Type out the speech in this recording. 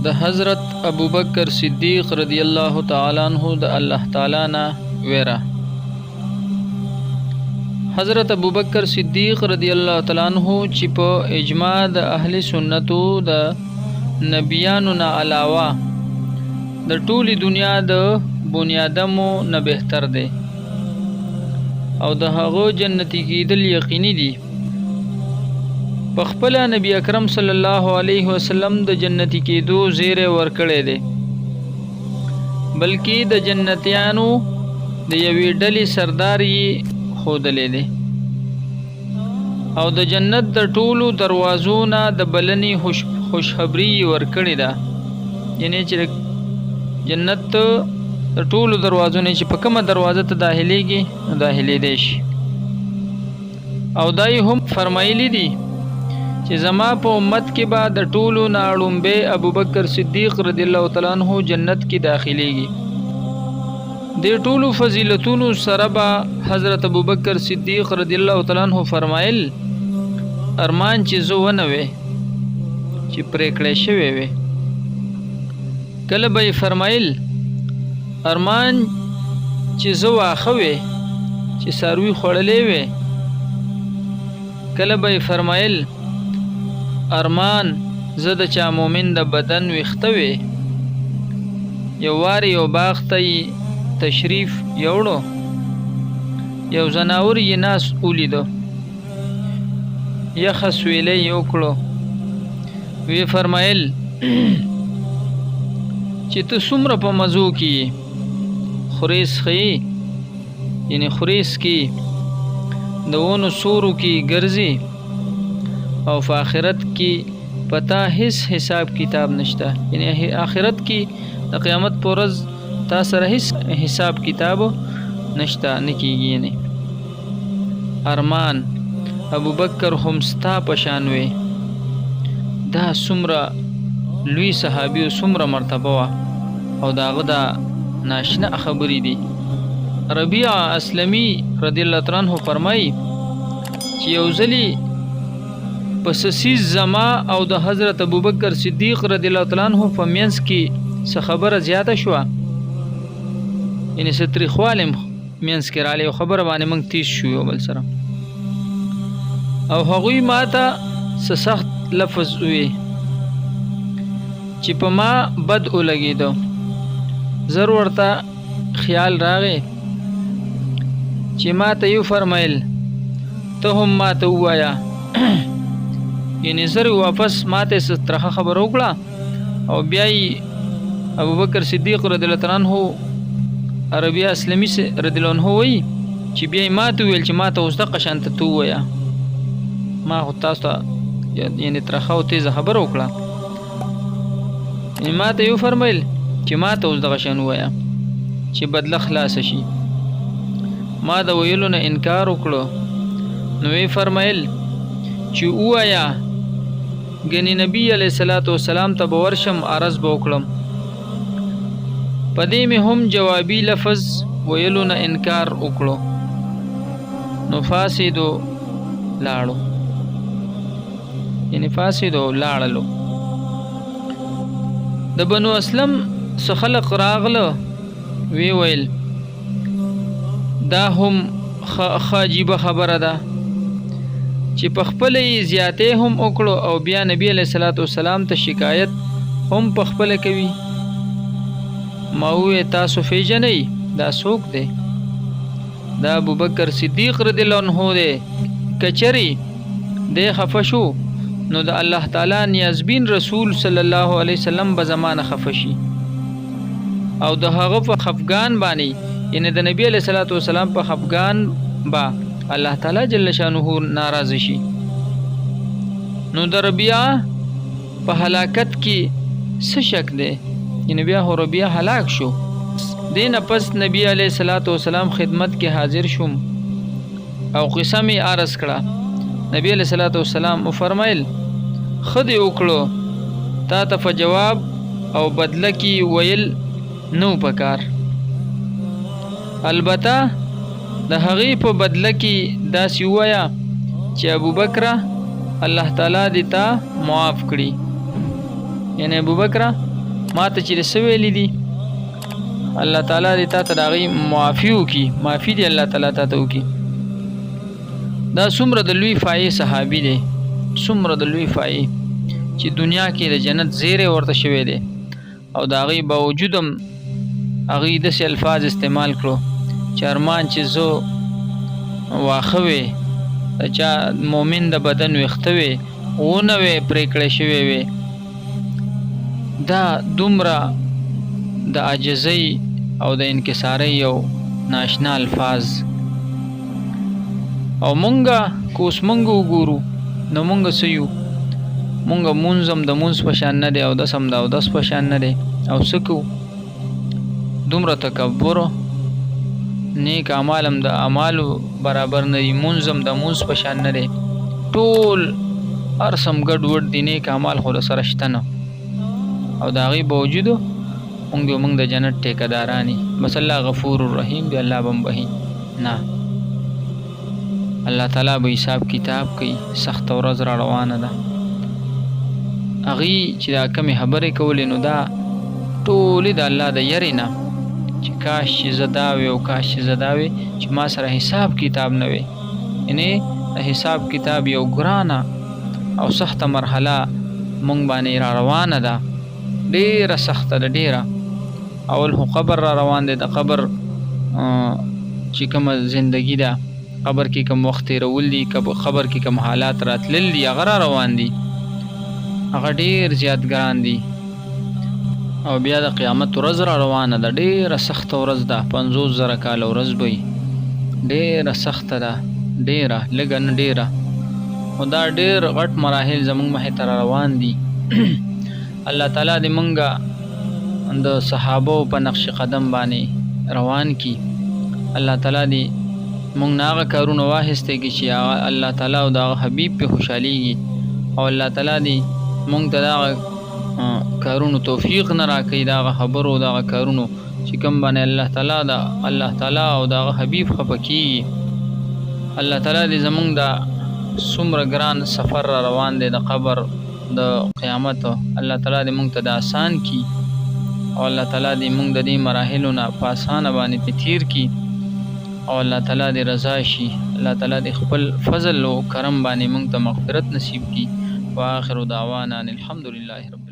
د حضرت ابوبکر صدیق رضی الله تعالی عنہ د الله تعالی نه ویرا. حضرت ابوبکر صدیق رضی الله تعالی عنہ چې په اجماع د اهل سنتو د نبیانو نه علاوه د ټولي دنیا د بنیادمو نه بهتر دی او د هغو جنتی کېدل یقیني دي. په خپل نبی اکرم صلی الله علیه وسلم د جنتی کېدو زیره ورکړی دی، بلکې د جنتیانو د یوې ډلې سردار یې ښودلی دی او د جنت د ټولو دروازو نه د بلنې خوشخبري یې ورکړې ده. یعنی چې جنت د ټولو دروازو نه چې په کومه دروازه ته داخلېږي نو داخلېدی شي. او دا یې هم فرمایلی دي چې زما په امت کې به د ټولو نه اړومبی ابوبکر صدیق رضی الله تعالی عنہ جنت کې داخلېږي. د ټولو فضیلتونو سره به حضرت ابوبکر صدیق رضی الله تعالی عنہ فرمایل ارمان چې زه ونه وی چې پرېکړه شوی وي. کله به یې فرمایل ارمان چې زه واښه وی چې څاروي خوړلی وی. کله به یې فرمایل ارمان زه د چا مومن د بدن ویښته وی. یو وار یو باغ ته تشریف یوړو، یو زناور یې ناس ولیدو، یخه سویلی یې وکړو. وی فرمایل چې ته څومره په مزو کې خریس خی، یعنی خریس کې د ونو سورو کې ګرځي او په آخرت کې پتا هیڅ حساب کتاب نشته. یعنی آخرت کې د قیامت پر ورځ تا سره هیڅ حساب کتاب نشته نه کېږي. یعنی ارمان ابوبکر هم ستا په شان وی. دا څومره لوی صحابي او څومره مرتبه وه او د هغه دا ناشنا خبرې دي. ربیع اسلمي رضی الله تعالی عنہ فرمایي چې یو ځلې په سسیز زما او د حضرت ابوبکر صدیق رضی الله تعالی عنہ په منځ کې څه خبره زیاته شوه، یعنی څه تریخوالی منځ کې رالی او خبره باندې موږ تیز شو یو بل سره، او هغوی ما ته څه سخت لفظ وی چې په ما بد ولګېدو. زر ورته خیال راغی چې ما ته یو فرمایل ته هم ما ته ووایه. یعنی زر واپس ما ته څه ترخه خبره وکړه او بیا یې ابوبکر صدیق رضی الله تعالی عنہ ربیع اسلمي رضی الله عنه وایي چې بیا یې ما ته وویل چې ما ته اوس دغه شانته ته ووایه. ما خو تاسو ته یعنی ترخه او تیزه خبره وکړه، یعنی ما ته یو فرمایل چې ما ته اوس دغه شان ووایه چې بدله خلاصه شي. ما د ویلو نه انکار وکړو، نو وی فرمایل چې ووایه ګنې نبی علیه الصلاۃ والسلام ته به ورشم عرض به وکړم. په دې مې هم جوابي لفظ ویلو نه انکار وکړو، نو فاسدو لاړو، یعنی فاسدو لاړلو. د بنو اسلم څه خلق راغله وی ویل دا هم عجیبه خبره ده چې په خپله یې زیاتې هم وکړو او بیا نبی علیه الصلاۃ والسلام ته شکایت هم په خپله کوي. ما وویل تاسو پیژنئ دا څوک دی؟ دا ابوبکر صدیق رضی الله عنه دی. که چرې دی خفه شو نو د الله تعالی نیازبین رسول صلی الله علیه وسلم به زمانه خفه شي او د هغه په خفګان باندې، یعنی د نبی علیه الصلاۃ والسلام په خفګان به الله تعالی جل شانه ناراض شي. نو د ربیع په هلاکت کې څه شک دی؟ یعنی بیا خو ربیع هلاک شو. دین پس نبی علیه الصلاۃ والسلام خدمت کې حاضر شوم او قصه مې عرض کړه. نبی علیه الصلاۃ والسلام فرمایل خدای وکړو تا ته په جواب او بدله کې ویل نو پکار، البته د هغې په بدله کې داسې ووایه چې ابوبکر الله تعالی دې تا معاف کړي، یعنی ابوبکر ما ته چې څه ویلي دي الله تعالی دې تا ته د هغې معافي وکړي، معافي دې الله تعالی تا ته وکړي. دا څومره د لوی فایې صحابي دی، څومره د لوی فایې چې دنیا کې د جنت زیری ورته شوی دی او د هغې باوجود هم هغې داسې الفاظ استعمال کړو چې ارمان چې زه واښه وې د چا مؤمن د بدن ویښته وې ونه وې پرې کړی شوی وې. دا دومره د عاجزۍ او د انکسارۍ یو ناشنا الفاظ. او مونږه که اوس مونږ وګورو نو مونږ څه یو؟ مونږ مونځ هم د مونځ په شان نه دی، اودس هم د اودس په شان نه دی. او څه کوو؟ دومره تکبر، نیک اعمال هم د اعمالو برابر نه دي، مونځ هم د مونځ په شان نه دی، ټول هر څه هم ګډ وډ دي، نیک اعمال خو د سره شته نه. او د هغې باوجودو مونږ د جنت ټیکهداران یو. بس الله غفور الرحیم دی، الله به هم بخي نه. الله تعالی به حساب کتاب کوي، سخته ورځ را روانه ده. هغې چې دا کمې خبرې کولې نو دا ټولې د الله د یرې نه چې کاش چې زه دا وې او کاش چې زه دا وې چې ما سره حساب کتاب نه وې. یعنې د حساب کتاب یو ګرانه او سخته مرحله مونږ باندې را روانه ده، ډېره سخته ده، ډېره. اول خو قبر را روان دی، د قبر چې کومه زندگی ده، قبر کې کوم وخت تېرول دي، قبر کې کوم حالات راتلل دي، هغه را روان دي، هغه ډېر زیات ګران دي. او بیا د قیامت ورځ را روانه ده، ډېره سخته ورځ ده، 50,000 کاله ورځ به وي، ډېره سخته ده، ډېره لږه نه ډېره. خو دا ډېر غټ مراحل زموږ مخې ته را روان دي. الله تعالی دې مونږه د صحابو په نقش قدم باندې روان کی. الله تعالی دې مونږ نه هغه کارونه واخیستی چې الله تعالی او د هغه حبیب پې خوشحالیږي، او الله تعالی دې مونږ ته د هغه کارونو توفیق نه راکوي، د هغه خبرو د هغه کارونو چې کوم باندې الله تعالی او د هغه حبیب خفه کېږي. الله تعالی دې زمونږ د څومره ګران سفر را روان دی د قبر د قیامت، الله تعالی دې مونږ ته د آسان کی، او الله تعالی دې مونږ د دې مراحلو نه په اسانه باندې پې تیر کی، او الله تعالی دې رضا شي. الله تعالی دې خپل فضل او کرم باندې مونږ ته مغفرت نصیب کی. واخر دعوانا الحمدلله رب